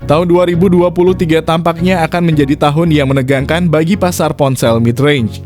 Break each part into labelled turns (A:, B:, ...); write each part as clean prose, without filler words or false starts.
A: Tahun 2023 tampaknya akan menjadi tahun yang menegangkan bagi pasar ponsel mid-range.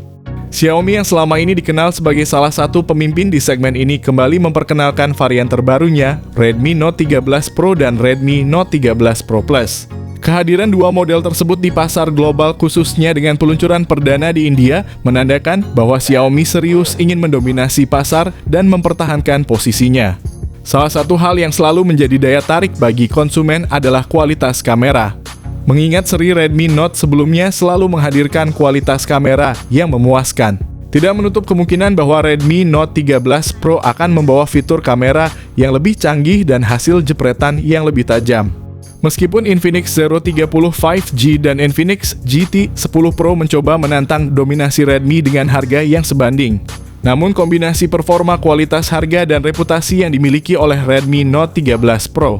A: Xiaomi yang selama ini dikenal sebagai salah satu pemimpin di segmen ini kembali memperkenalkan varian terbarunya, Redmi Note 13 Pro dan Redmi Note 13 Pro Plus. Kehadiran dua model tersebut di pasar global khususnya dengan peluncuran perdana di India menandakan bahwa Xiaomi serius ingin mendominasi pasar dan mempertahankan posisinya. Salah satu hal yang selalu menjadi daya tarik bagi konsumen adalah kualitas kamera. Mengingat seri Redmi Note sebelumnya selalu menghadirkan kualitas kamera yang memuaskan. Tidak menutup kemungkinan bahwa Redmi Note 13 Pro akan membawa fitur kamera yang lebih canggih dan hasil jepretan yang lebih tajam. Meskipun Infinix Zero 30 5G dan Infinix GT 10 Pro mencoba menantang dominasi Redmi dengan harga yang sebanding. Namun kombinasi performa, kualitas harga, dan reputasi yang dimiliki oleh Redmi Note 13 Pro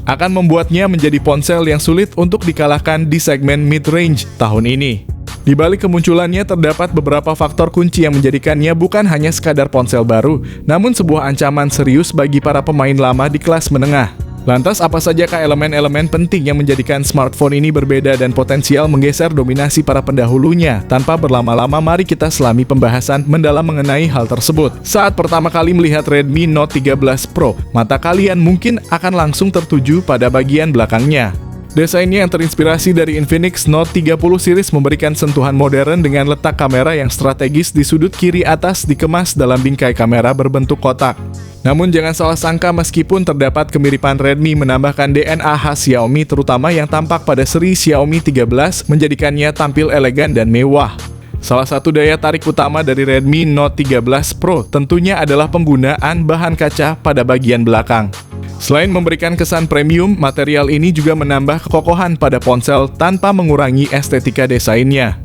A: akan membuatnya menjadi ponsel yang sulit untuk dikalahkan di segmen mid-range tahun ini. Di balik kemunculannya terdapat beberapa faktor kunci yang menjadikannya bukan hanya sekadar ponsel baru, namun sebuah ancaman serius bagi para pemain lama di kelas menengah. Lantas apa sajakah elemen-elemen penting yang menjadikan smartphone ini berbeda dan potensial menggeser dominasi para pendahulunya? Tanpa berlama-lama, mari kita selami pembahasan mendalam mengenai hal tersebut. Saat pertama kali melihat Redmi Note 13 Pro, mata kalian mungkin akan langsung tertuju pada bagian belakangnya. Desainnya yang terinspirasi dari Infinix Note 30 series memberikan sentuhan modern dengan letak kamera yang strategis di sudut kiri atas dikemas dalam bingkai kamera berbentuk kotak. Namun jangan salah sangka, meskipun terdapat kemiripan, Redmi menambahkan DNA khas Xiaomi terutama yang tampak pada seri Xiaomi 13 menjadikannya tampil elegan dan mewah. Salah satu daya tarik utama dari Redmi Note 13 Pro tentunya adalah penggunaan bahan kaca pada bagian belakang. Selain memberikan kesan premium, material ini juga menambah kekokohan pada ponsel tanpa mengurangi estetika desainnya.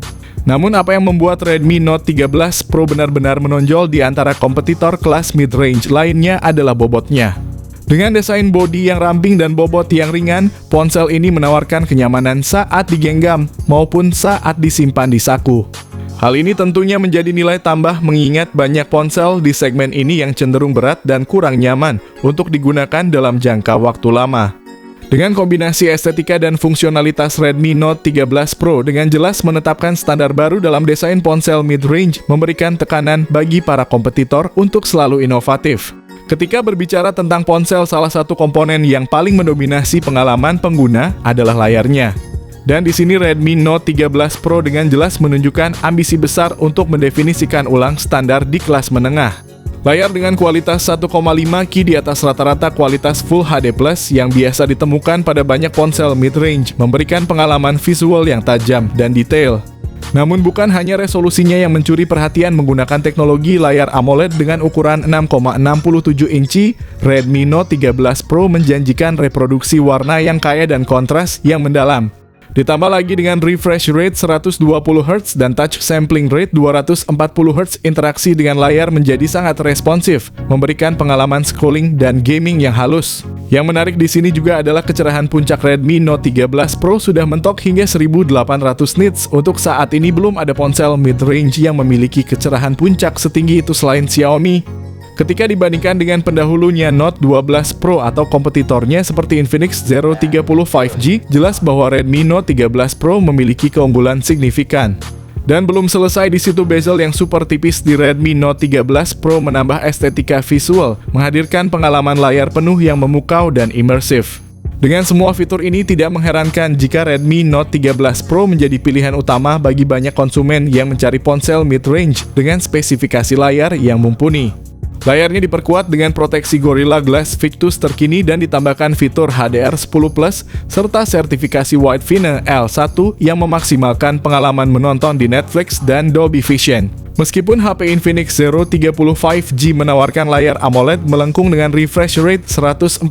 A: Namun apa yang membuat Redmi Note 13 Pro benar-benar menonjol di antara kompetitor kelas mid-range lainnya adalah bobotnya. Dengan desain bodi yang ramping dan bobot yang ringan, ponsel ini menawarkan kenyamanan saat digenggam maupun saat disimpan di saku. Hal ini tentunya menjadi nilai tambah mengingat banyak ponsel di segmen ini yang cenderung berat dan kurang nyaman untuk digunakan dalam jangka waktu lama. Dengan kombinasi estetika dan fungsionalitas, Redmi Note 13 Pro dengan jelas menetapkan standar baru dalam desain ponsel mid-range, memberikan tekanan bagi para kompetitor untuk selalu inovatif. Ketika berbicara tentang ponsel, salah satu komponen yang paling mendominasi pengalaman pengguna adalah layarnya. Dan di sini Redmi Note 13 Pro dengan jelas menunjukkan ambisi besar untuk mendefinisikan ulang standar di kelas menengah. Layar dengan kualitas 1,5 Q di atas rata-rata kualitas Full HD Plus yang biasa ditemukan pada banyak ponsel mid-range memberikan pengalaman visual yang tajam dan detail. Namun bukan hanya resolusinya yang mencuri perhatian menggunakan teknologi layar AMOLED dengan ukuran 6,67 inci, Redmi Note 13 Pro menjanjikan reproduksi warna yang kaya dan kontras yang mendalam. Ditambah lagi dengan refresh rate 120 Hz dan touch sampling rate 240 Hz, interaksi dengan layar menjadi sangat responsif, memberikan pengalaman scrolling dan gaming yang halus. Yang menarik di sini juga adalah kecerahan puncak. Redmi Note 13 Pro sudah mentok hingga 1800 nits. Untuk saat ini belum ada ponsel mid-range yang memiliki kecerahan puncak setinggi itu selain Xiaomi. Ketika dibandingkan dengan pendahulunya Note 12 Pro atau kompetitornya seperti Infinix Zero 30 5G, jelas bahwa Redmi Note 13 Pro memiliki keunggulan signifikan. Dan belum selesai di situ, bezel yang super tipis di Redmi Note 13 Pro menambah estetika visual, menghadirkan pengalaman layar penuh yang memukau dan imersif. Dengan semua fitur ini, tidak mengherankan jika Redmi Note 13 Pro menjadi pilihan utama bagi banyak konsumen yang mencari ponsel mid-range dengan spesifikasi layar yang mumpuni. Layarnya diperkuat dengan proteksi Gorilla Glass Victus terkini dan ditambahkan fitur HDR10+, serta sertifikasi White-Vine L1 yang memaksimalkan pengalaman menonton di Netflix dan Dolby Vision. Meskipun HP Infinix Zero 30 5G menawarkan layar AMOLED melengkung dengan refresh rate 144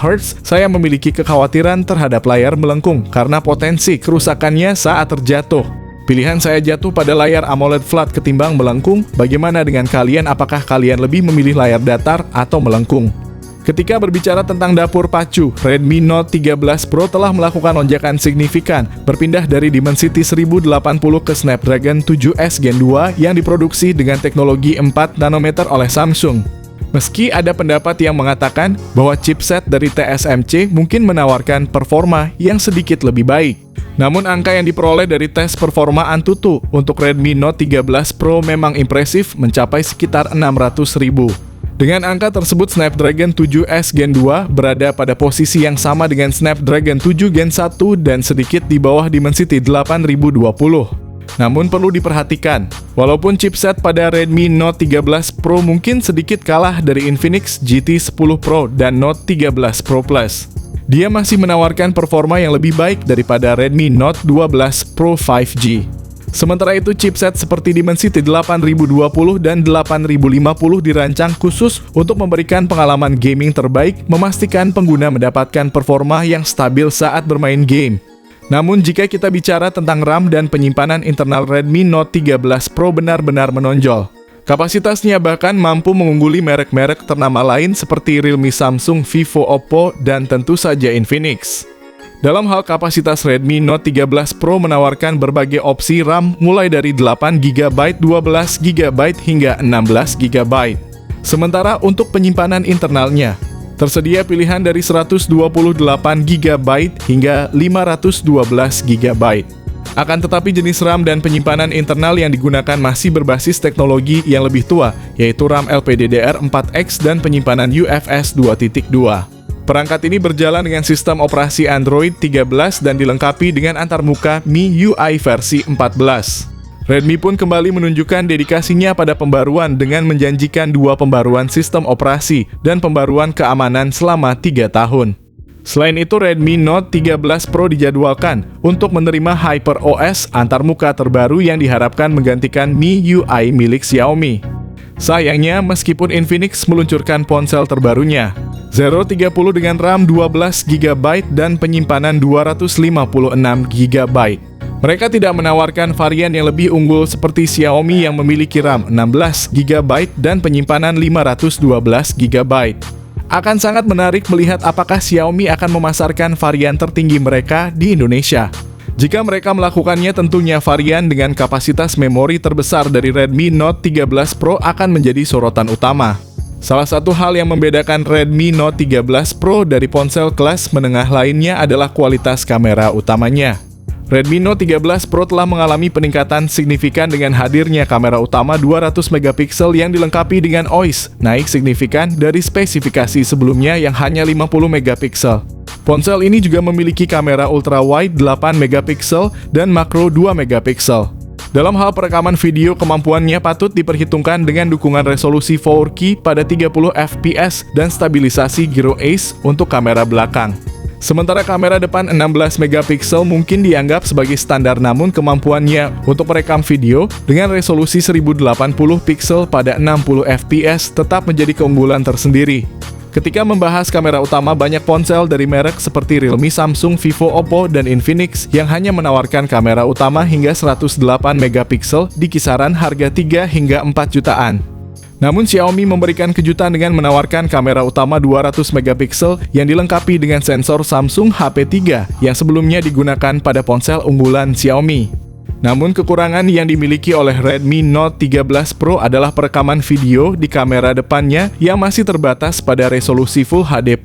A: Hz, saya memiliki kekhawatiran terhadap layar melengkung karena potensi kerusakannya saat terjatuh. Pilihan saya jatuh pada layar AMOLED flat ketimbang melengkung. Bagaimana dengan kalian? Apakah kalian lebih memilih layar datar atau melengkung? Ketika berbicara tentang dapur pacu, Redmi Note 13 Pro telah melakukan lonjakan signifikan, berpindah dari Dimensity 1080 ke Snapdragon 7S Gen 2 yang diproduksi dengan teknologi 4 nanometer oleh Samsung. Meski ada pendapat yang mengatakan bahwa chipset dari TSMC mungkin menawarkan performa yang sedikit lebih baik. Namun angka yang diperoleh dari tes performa Antutu untuk Redmi Note 13 Pro memang impresif, mencapai sekitar 600.000. Dengan angka tersebut, Snapdragon 7S Gen 2 berada pada posisi yang sama dengan Snapdragon 7 Gen 1 dan sedikit di bawah Dimensity 8020. Namun perlu diperhatikan, walaupun chipset pada Redmi Note 13 Pro mungkin sedikit kalah dari Infinix GT 10 Pro dan Note 13 Pro Plus, dia masih menawarkan performa yang lebih baik daripada Redmi Note 12 Pro 5G. Sementara itu, chipset seperti Dimensity 8020 dan 8050 dirancang khusus untuk memberikan pengalaman gaming terbaik, memastikan pengguna mendapatkan performa yang stabil saat bermain game. Namun jika kita bicara tentang RAM dan penyimpanan internal, Redmi Note 13 Pro benar-benar menonjol. Kapasitasnya bahkan mampu mengungguli merek-merek ternama lain seperti Realme, Samsung, Vivo, Oppo, dan tentu saja Infinix. Dalam hal kapasitas, Redmi Note 13 Pro menawarkan berbagai opsi RAM mulai dari 8GB, 12GB, hingga 16GB. Sementara untuk penyimpanan internalnya, tersedia pilihan dari 128GB hingga 512GB. Akan tetapi jenis RAM dan penyimpanan internal yang digunakan masih berbasis teknologi yang lebih tua, yaitu RAM LPDDR4X dan penyimpanan UFS 2.2. Perangkat ini berjalan dengan sistem operasi Android 13 dan dilengkapi dengan antarmuka MIUI versi 14. Redmi pun kembali menunjukkan dedikasinya pada pembaruan dengan menjanjikan 2 pembaruan sistem operasi dan pembaruan keamanan selama 3 tahun. Selain itu, Redmi Note 13 Pro dijadwalkan untuk menerima HyperOS antarmuka terbaru yang diharapkan menggantikan MIUI milik Xiaomi. Sayangnya, meskipun Infinix meluncurkan ponsel terbarunya, Zero 30 dengan RAM 12GB dan penyimpanan 256GB, mereka tidak menawarkan varian yang lebih unggul seperti Xiaomi yang memiliki RAM 16GB dan penyimpanan 512GB. Akan sangat menarik melihat apakah Xiaomi akan memasarkan varian tertinggi mereka di Indonesia. Jika mereka melakukannya, tentunya varian dengan kapasitas memori terbesar dari Redmi Note 13 Pro akan menjadi sorotan utama. Salah satu hal yang membedakan Redmi Note 13 Pro dari ponsel kelas menengah lainnya adalah kualitas kamera utamanya. Redmi Note 13 Pro telah mengalami peningkatan signifikan dengan hadirnya kamera utama 200MP yang dilengkapi dengan OIS, naik signifikan dari spesifikasi sebelumnya yang hanya 50MP. Ponsel ini juga memiliki kamera ultrawide 8MP dan makro 2MP. Dalam hal perekaman video, kemampuannya patut diperhitungkan dengan dukungan resolusi 4K pada 30fps dan stabilisasi gyro Ace untuk kamera belakang. Sementara kamera depan 16MP mungkin dianggap sebagai standar, namun kemampuannya untuk merekam video dengan resolusi 1080 pixel pada 60fps tetap menjadi keunggulan tersendiri. Ketika membahas kamera utama, banyak ponsel dari merek seperti Realme, Samsung, Vivo, Oppo, dan Infinix yang hanya menawarkan kamera utama hingga 108MP di kisaran harga 3 hingga 4 jutaan. Namun Xiaomi memberikan kejutan dengan menawarkan kamera utama 200MP yang dilengkapi dengan sensor Samsung HP3 yang sebelumnya digunakan pada ponsel unggulan Xiaomi. Namun kekurangan yang dimiliki oleh Redmi Note 13 Pro adalah perekaman video di kamera depannya yang masih terbatas pada resolusi Full HD+.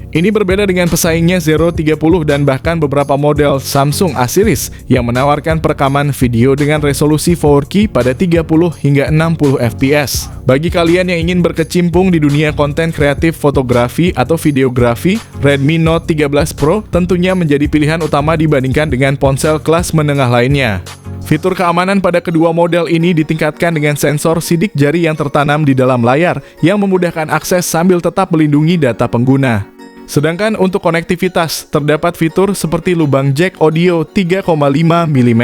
A: Ini berbeda dengan pesaingnya Zero 30 dan bahkan beberapa model Samsung A series yang menawarkan perekaman video dengan resolusi 4K pada 30 hingga 60fps. Bagi kalian yang ingin berkecimpung di dunia konten kreatif fotografi atau videografi, Redmi Note 13 Pro tentunya menjadi pilihan utama dibandingkan dengan ponsel kelas menengah lainnya. Fitur keamanan pada kedua model ini ditingkatkan dengan sensor sidik jari yang tertanam di dalam layar yang memudahkan akses sambil tetap melindungi data pengguna. Sedangkan untuk konektivitas, terdapat fitur seperti lubang jack audio 3,5mm,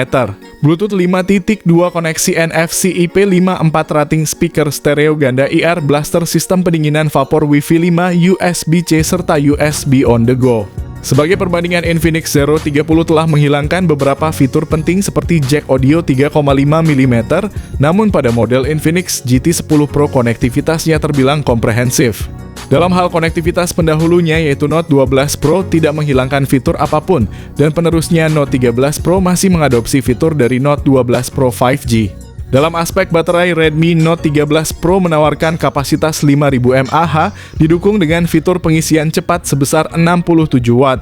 A: Bluetooth 5.2 koneksi NFC IP54 rating speaker stereo ganda IR, blaster sistem pendinginan vapor Wi-Fi 5, USB-C, serta USB on the go. Sebagai perbandingan, Infinix Zero 30 telah menghilangkan beberapa fitur penting seperti jack audio 3,5mm, namun pada model Infinix GT 10 Pro konektivitasnya terbilang komprehensif. Dalam hal konektivitas, pendahulunya yaitu Note 12 Pro tidak menghilangkan fitur apapun, dan penerusnya Note 13 Pro masih mengadopsi fitur dari Note 12 Pro 5G. Dalam aspek baterai, Redmi Note 13 Pro menawarkan kapasitas 5000 mAh didukung dengan fitur pengisian cepat sebesar 67 Watt.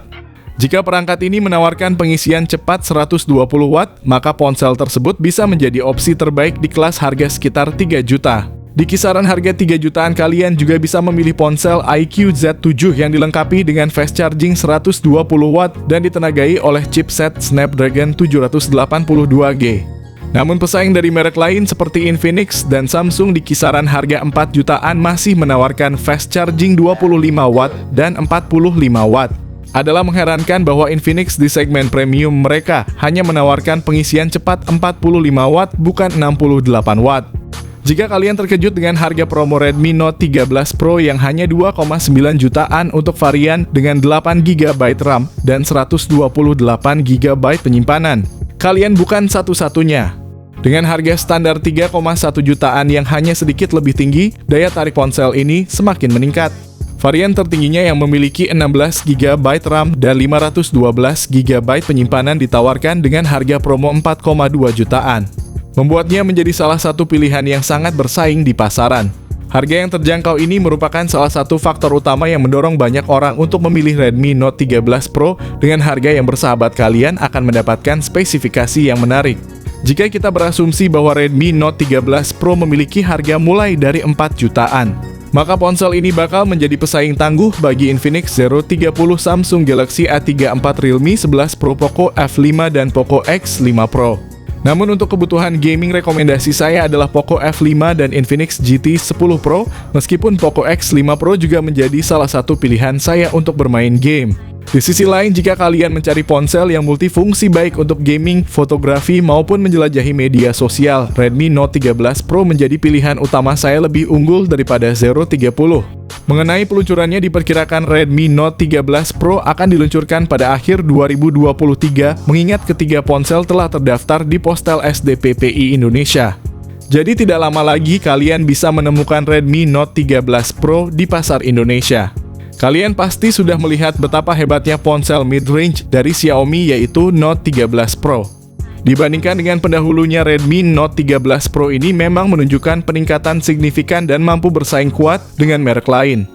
A: Jika perangkat ini menawarkan pengisian cepat 120 Watt, maka ponsel tersebut bisa menjadi opsi terbaik di kelas harga sekitar 3 juta. Di kisaran harga 3 jutaan kalian juga bisa memilih ponsel iQOO Z7 yang dilengkapi dengan fast charging 120 Watt dan ditenagai oleh chipset Snapdragon 782G. Namun pesaing dari merek lain seperti Infinix dan Samsung di kisaran harga 4 jutaan masih menawarkan fast charging 25 Watt dan 45 Watt. Adalah mengherankan bahwa Infinix di segmen premium mereka hanya menawarkan pengisian cepat 45 Watt bukan 68 Watt. Jika kalian terkejut dengan harga promo Redmi Note 13 Pro yang hanya 2,9 jutaan untuk varian dengan 8GB RAM dan 128GB penyimpanan, kalian bukan satu-satunya. Dengan harga standar 3,1 jutaan yang hanya sedikit lebih tinggi, daya tarik ponsel ini semakin meningkat. Varian tertingginya yang memiliki 16GB RAM dan 512GB penyimpanan ditawarkan dengan harga promo 4,2 jutaan. Membuatnya menjadi salah satu pilihan yang sangat bersaing di pasaran. Harga yang terjangkau ini merupakan salah satu faktor utama yang mendorong banyak orang untuk memilih Redmi Note 13 Pro dengan harga yang bersahabat. Kalian akan mendapatkan spesifikasi yang menarik. Jika kita berasumsi bahwa Redmi Note 13 Pro memiliki harga mulai dari 4 jutaan, maka ponsel ini bakal menjadi pesaing tangguh bagi Infinix Zero 30, Samsung Galaxy A34, Realme 11 Pro, Poco F5, dan Poco X5 Pro. Namun untuk kebutuhan gaming, rekomendasi saya adalah Poco F5 dan Infinix GT 10 Pro, meskipun Poco X5 Pro juga menjadi salah satu pilihan saya untuk bermain game. Di sisi lain, jika kalian mencari ponsel yang multifungsi baik untuk gaming, fotografi, maupun menjelajahi media sosial, Redmi Note 13 Pro menjadi pilihan utama saya, lebih unggul daripada Zero 30. Mengenai peluncurannya, diperkirakan Redmi Note 13 Pro akan diluncurkan pada akhir 2023, mengingat ketiga ponsel telah terdaftar di Postel SDPPI Indonesia. Jadi tidak lama lagi kalian bisa menemukan Redmi Note 13 Pro di pasar Indonesia. Kalian pasti sudah melihat betapa hebatnya ponsel mid-range dari Xiaomi, yaitu Note 13 Pro. Dibandingkan dengan pendahulunya, Redmi Note 13 Pro ini memang menunjukkan peningkatan signifikan dan mampu bersaing kuat dengan merek lain.